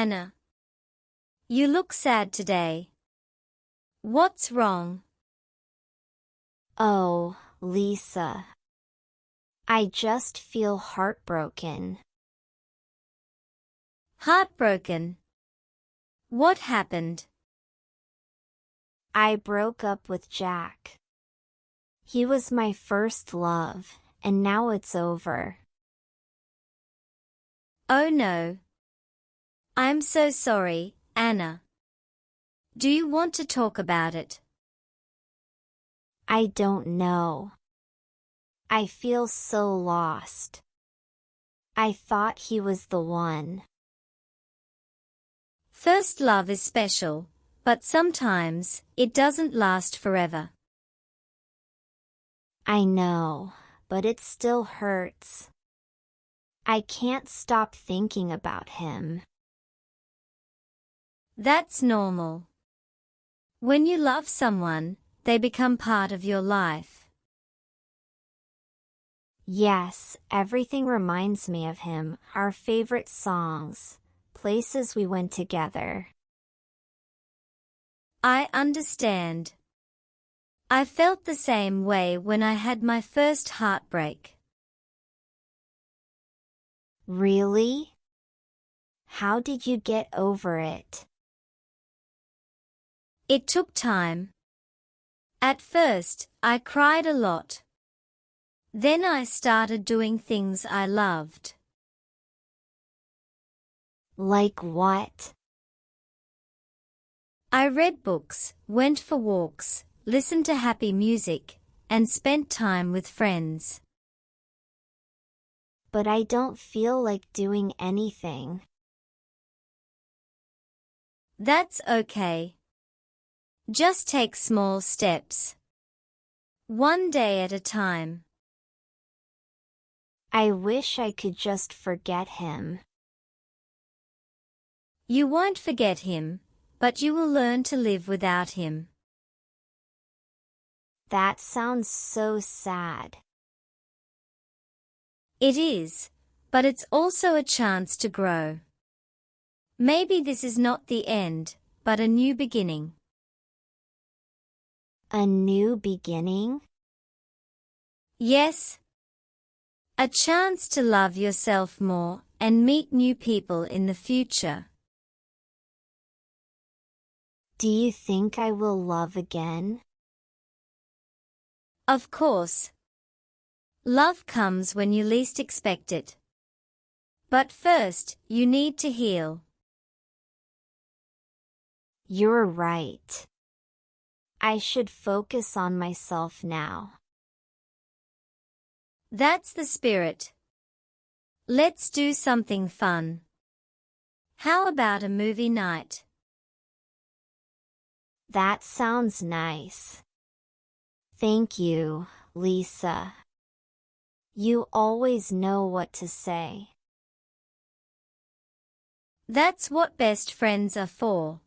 Anna. You look sad today. What's wrong? Oh, Lisa. I just feel heartbroken. Heartbroken? What happened? I broke up with Jack. He was my first love, and now it's over. Oh no. I'm so sorry, Anna. Do you want to talk about it? I don't know. I feel so lost. I thought he was the one. First love is special, but sometimes it doesn't last forever. I know, but it still hurts. I can't stop thinking about him. That's normal. When you love someone, they become part of your life. Yes, everything reminds me of him, our favorite songs, places we went together. I understand. I felt the same way when I had my first heartbreak. Really? How did you get over it? It took time. At first, I cried a lot. Then I started doing things I loved. Like what? I read books, went for walks, listened to happy music, and spent time with friends. But I don't feel like doing anything. That's okay. Just take small steps. One day at a time. I wish I could just forget him. You won't forget him, but you will learn to live without him. That sounds so sad. It is, but it's also a chance to grow. Maybe this is not the end, but a new beginning. A new beginning? Yes. A chance to love yourself more and meet new people in the future. Do you think I will love again? Of course. Love comes when you least expect it. But first, you need to heal. You're right. I should focus on myself now. That's the spirit. Let's do something fun. How about a movie night? That sounds nice. Thank you, Lisa. You always know what to say. That's what best friends are for.